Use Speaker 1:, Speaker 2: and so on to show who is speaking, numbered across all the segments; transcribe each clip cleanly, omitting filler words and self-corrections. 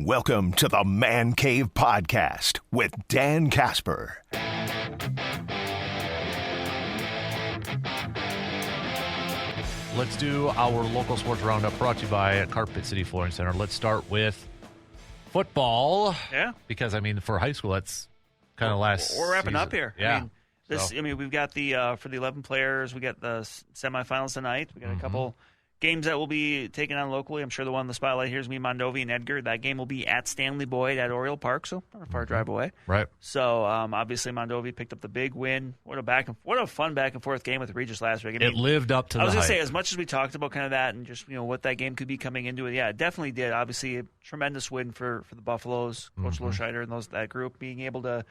Speaker 1: Welcome to the Man Cave Podcast with Dan Casper.
Speaker 2: Let's do our local sports roundup brought to you by Carpet City Flooring Center. Let's start with football.
Speaker 3: Yeah.
Speaker 2: Because, for high school, that's kind of last
Speaker 3: We're wrapping
Speaker 2: season.
Speaker 3: up here.
Speaker 2: Yeah.
Speaker 3: We've got the for the 11 players, we got the semifinals tonight. We got a couple games that will be taken on locally. I'm sure the one in the spotlight here is me, Mondovi, and Edgar. That game will be at Stanley Boyd at Oriole Park, so not a far drive away.
Speaker 2: Right.
Speaker 3: So obviously Mondovi picked up the big win. What a fun back and forth game with Regis last week.
Speaker 2: It lived up to the hype.
Speaker 3: I was going to say, as much as we talked about kind of that and just what that game could be coming into it, yeah, it definitely did. Obviously, a tremendous win for the Buffaloes, Coach Loscheider and that group being able to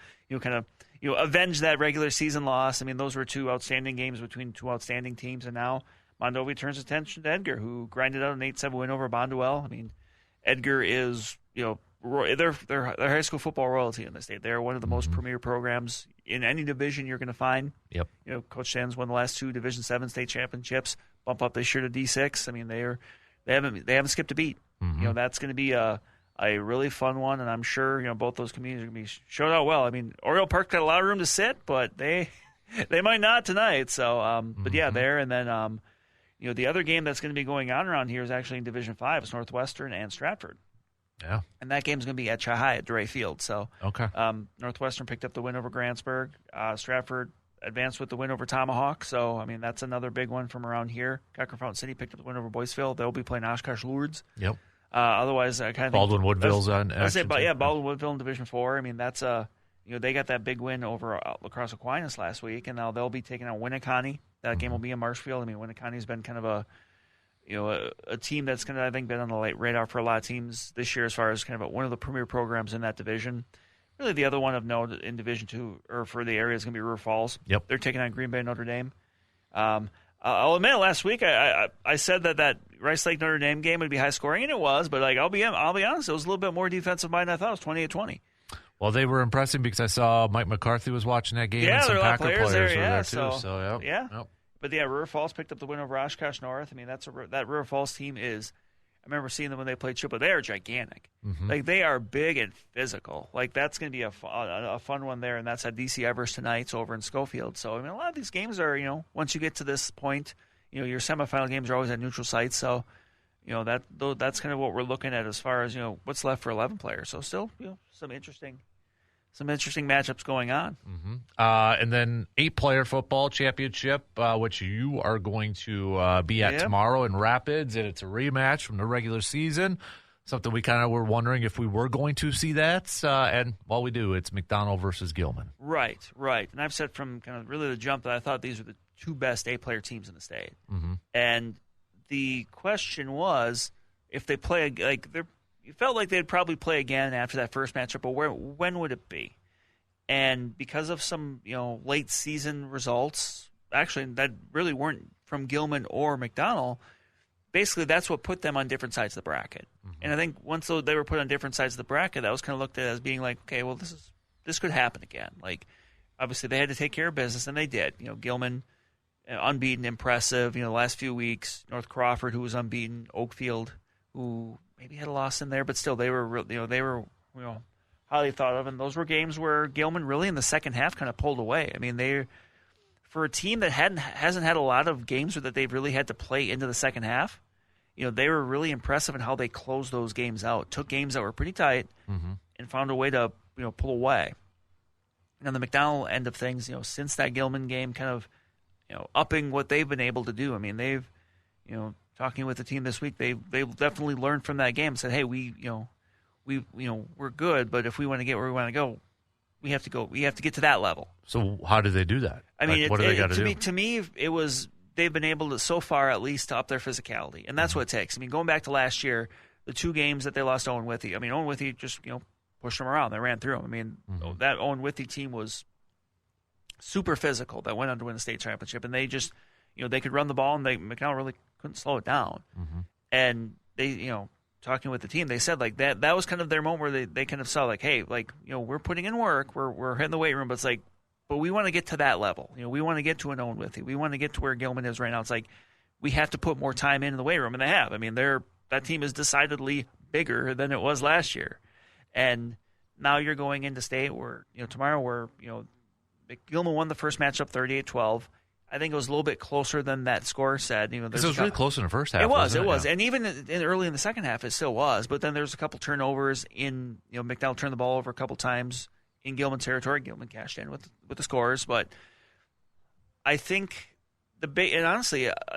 Speaker 3: avenge that regular season loss. Those were two outstanding games between two outstanding teams, and now Mondovi turns attention to Edgar, who grinded out an 8-7 win over Baldwin-Woodville. Edgar is, they're high school football royalty in the state. They're one of the most premier programs in any division you're going to find.
Speaker 2: Yep.
Speaker 3: Coach Stan's won the last two Division 7 state championships. Bump up this year to D6. They haven't skipped a beat. That's going to be a really fun one, and I'm sure both those communities are going to be showed out well. Oriole Park got a lot of room to sit, but they might not tonight. So, but yeah, there, and then. The other game that's going to be going on around here is actually in Division 5. It's Northwestern and Stratford.
Speaker 2: Yeah. And
Speaker 3: that game's going to be at Chahai at DeRay Field. So
Speaker 2: okay.
Speaker 3: Northwestern picked up the win over Grantsburg. Stratford advanced with the win over Tomahawk. So, that's another big one from around here. Cochrane Fountain City picked up the win over Boyceville. They'll be playing Oshkosh Lourdes.
Speaker 2: Yep.
Speaker 3: Otherwise, I kind of
Speaker 2: Baldwin-Woodville's on.
Speaker 3: Baldwin-Woodville in Division 4. That's they got that big win over La Crosse Aquinas last week, and now they'll be taking on Winneconne. That game will be in Marshfield. Winneconne's been kind of a team that's kind of, I think, been on the light radar for a lot of teams this year as far as kind of one of the premier programs in that division. Really, the other one of note in Division 2 or for the area is going to be River Falls.
Speaker 2: Yep.
Speaker 3: They're taking on Green Bay Notre Dame. I'll admit, last week I said that Rice Lake Notre Dame game would be high scoring, and it was. But I'll be honest, it was a little bit more defensive minded than I thought. It was 28-20.
Speaker 2: Well, they were impressive because I saw Mike McCarthy was watching that game, and some Packer players were there too. So
Speaker 3: yeah.
Speaker 2: Yep.
Speaker 3: But yeah, River Falls picked up the win over Oshkosh North. That River Falls team is. I remember seeing them when they played Chippewa. They are gigantic. They are big and physical. That's going to be a fun one there, and that's at DC Evers tonight over in Schofield. So a lot of these games are once you get to this point, your semifinal games are always at neutral sites. So that's kind of what we're looking at as far as what's left for 11 players. So still some interesting matchups going on.
Speaker 2: And then 8-player football championship, which you are going to be at tomorrow in Rapids, and it's a rematch from the regular season. Something we kind of were wondering if we were going to see that. And while we do, it's McDonell versus Gilman.
Speaker 3: Right. And I've said from kind of really the jump that I thought these were the two best 8-player teams in the state. And the question was if they play you felt like they'd probably play again after that first matchup, but when would it be? And because of some late season results, actually that really weren't from Gilman or McDonell, basically that's what put them on different sides of the bracket. And I think once they were put on different sides of the bracket, that was kind of looked at as being like, okay, well this could happen again. Obviously they had to take care of business, and they did. Gilman unbeaten, impressive. The last few weeks, North Crawford, who was unbeaten, Oakfield, who maybe had a loss in there, but still they were highly thought of, and those were games where Gilman really in the second half kind of pulled away. They for a team that hasn't had a lot of games that they've really had to play into the second half, they were really impressive in how they closed those games out. Took games that were pretty tight and found a way to pull away. And on the McDonell end of things, since that Gilman game, kind of upping what they've been able to do. They've talking with the team this week, they've definitely learned from that game and said, hey, we're good, but if we want to get where we want to go, we have to get to that level.
Speaker 2: So how do they do that? What do they got to do?
Speaker 3: To me, it was they've been able to, so far at least, to up their physicality, and that's what it takes. Going back to last year, the two games that they lost to Owen-Withee, Owen-Withee just pushed them around. They ran through them. That Owen-Withee team was super physical that went on to win the state championship, and they just they could run the ball, and McDonell really couldn't slow it down. And they, talking with the team, they said that was kind of their moment where they kind of saw hey, we're putting in work, we're hitting the weight room, but it's but we want to get to that level. We want to get to an Owen-Withee. We want to get to where Gilman is right now. It's we have to put more time into the weight room, and they have. That team is decidedly bigger than it was last year. And now you're going into state where, tomorrow where, Gilman won the first matchup 38-12. I think it was a little bit closer than that score said.
Speaker 2: Because it was really close in the first half.
Speaker 3: It was.
Speaker 2: Yeah.
Speaker 3: And even early in the second half, it still was. But then there's a couple turnovers in, McDonell turned the ball over a couple times in Gilman territory. Gilman cashed in with the scores. But I think I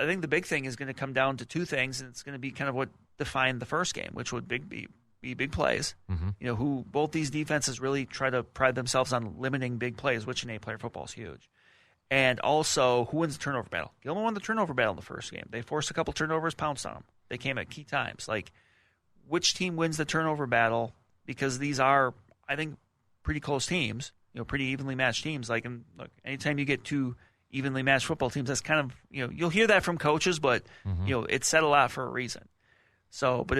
Speaker 3: think the big thing is going to come down to two things, and it's going to be kind of what defined the first game, which would be big plays.
Speaker 2: Mm-hmm.
Speaker 3: Who both these defenses really try to pride themselves on limiting big plays, which in 8-player football is huge. And also, who wins the turnover battle? Gilman won the turnover battle in the first game. They forced a couple turnovers, pounced on them. They came at key times. Like, which team wins the turnover battle? Because these are, I think, pretty close teams, pretty evenly matched teams. Like, and look, anytime you get two evenly matched football teams, that's kind of, you'll hear that from coaches, but, it's said a lot for a reason. So, but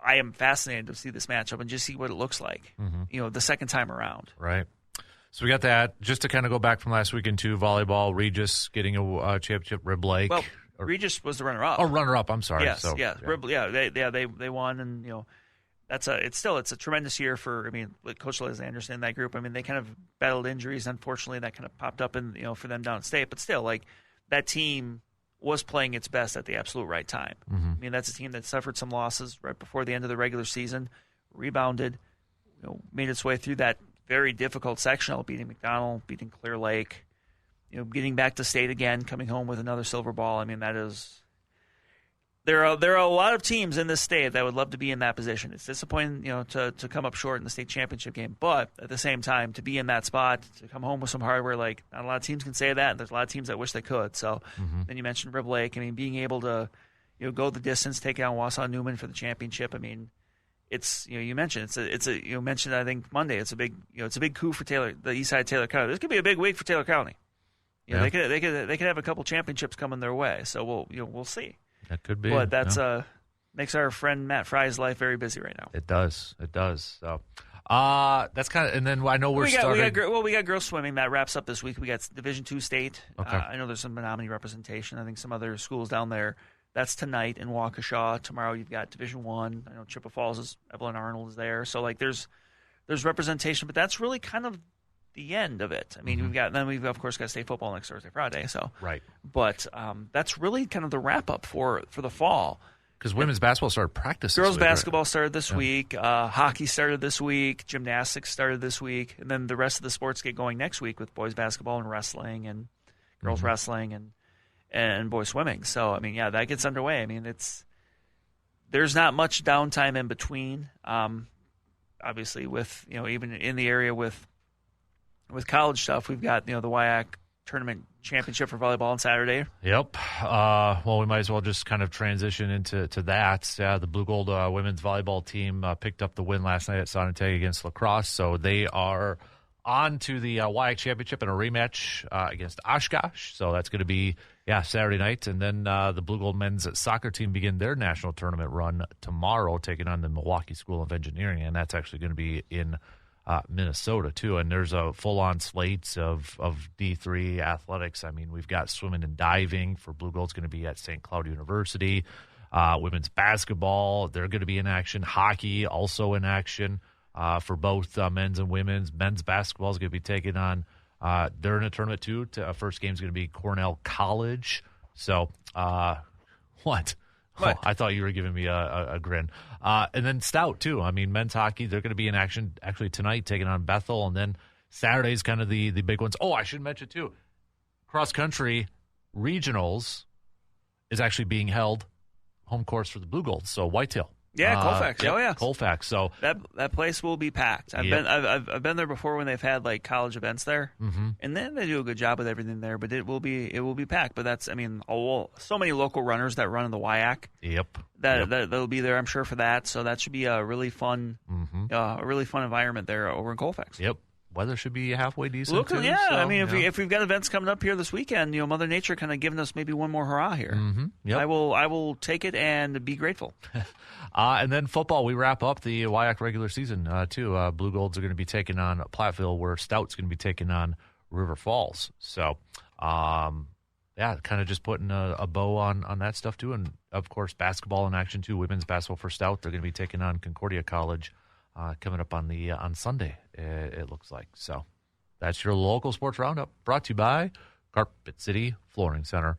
Speaker 3: I am fascinated to see this matchup and just see what it looks like, the second time around.
Speaker 2: Right. So we got that. Just to kind of go back from last weekend to volleyball, Regis getting a championship. Rib Lake.
Speaker 3: Well, Regis was the runner-up.
Speaker 2: Oh, runner-up. I'm sorry.
Speaker 3: Yes,
Speaker 2: so,
Speaker 3: yeah. They won, and it's a tremendous year for Coach Liz Anderson and that group. They kind of battled injuries. Unfortunately, that kind of popped up for them down at state. But still, that team was playing its best at the absolute right time.
Speaker 2: Mm-hmm.
Speaker 3: That's a team that suffered some losses right before the end of the regular season, rebounded, made its way through that very difficult sectional, beating McDonell, beating Clear Lake, getting back to state again, coming home with another silver ball. That is. There are a lot of teams in this state that would love to be in that position. It's disappointing, to come up short in the state championship game, but at the same time, to be in that spot, to come home with some hardware, not a lot of teams can say that, and there's a lot of teams that wish they could. So then you mentioned Rib Lake. being able to, go the distance, take out Wausau Newman for the championship. It's you mentioned you mentioned I think Monday. It's a big coup for the East Side Taylor County. This could be a big week for Taylor County. They could have a couple championships coming their way. So we'll see.
Speaker 2: That could be.
Speaker 3: But that's makes our friend Matt Fry's life very busy right now.
Speaker 2: It does. So that's kind of, and then I know we
Speaker 3: got girls swimming that wraps up this week. We got Division II state.
Speaker 2: Okay.
Speaker 3: I know there's some Menominee representation. I think some other schools down there. That's tonight in Waukesha. Tomorrow you've got Division I. I know Chippewa Falls Evelyn Arnold is there. So there's representation, but that's really kind of the end of it. We've of course got state football next Thursday, Friday. So
Speaker 2: right.
Speaker 3: But that's really kind of the wrap up for the fall.
Speaker 2: Because women's basketball started practice.
Speaker 3: Girls basketball started this week. Hockey started this week. Gymnastics started this week, and then the rest of the sports get going next week with boys basketball and wrestling and girls wrestling and boys swimming. So that gets underway. There's not much downtime in between. Obviously, with even in the area with college stuff, we've got the WIAC tournament championship for volleyball on Saturday.
Speaker 2: Yep. Well, we might as well just kind of transition into that. The Blue Gold women's volleyball team picked up the win last night at Sonoteg against La Crosse, so they are on to the WIAC championship in a rematch against Oshkosh. So that's going to be Saturday night, and then the Blue Gold men's soccer team begin their national tournament run tomorrow, taking on the Milwaukee School of Engineering, and that's actually going to be in Minnesota too. And there's a full-on slate of D3 athletics. We've got swimming and diving for Blue Gold's going to be at St. Cloud University. Women's basketball, they're going to be in action. Hockey also in action for both men's and women's. Men's basketball is going to be taking on they're in a tournament too. First game is going to be Cornell College. So what? Oh, I thought you were giving me a grin. And then Stout, too. Men's hockey, they're going to be in action actually tonight, taking on Bethel. And then Saturday's kind of the big ones. Oh, I should mention, too, cross-country regionals is actually being held home course for the Blue Gold. So Whitetail.
Speaker 3: Yeah, Colfax.
Speaker 2: Colfax. So
Speaker 3: that place will be packed. I've been there before when they've had college events there, and then they do a good job with everything there. But it will be packed. But that's so many local runners that run in the WIAC.
Speaker 2: Yep.
Speaker 3: That'll be there, I'm sure, for that. So that should be a really fun, environment there over in Colfax.
Speaker 2: Yep. Weather should be halfway decent.
Speaker 3: Local,
Speaker 2: too,
Speaker 3: yeah.
Speaker 2: So,
Speaker 3: if we've got events coming up here this weekend, Mother Nature kind of giving us maybe one more hurrah here.
Speaker 2: Yep.
Speaker 3: I will take it and be grateful.
Speaker 2: And then football, we wrap up the WIAC regular season too. Blue Golds are going to be taking on Platteville, where Stout's going to be taking on River Falls. So yeah, kind of just putting a bow on that stuff too. And of course, basketball in action too. Women's basketball for Stout. They're going to be taking on Concordia College coming up on Sunday. It looks like. So that's your local sports roundup, brought to you by Carpet City Flooring Center.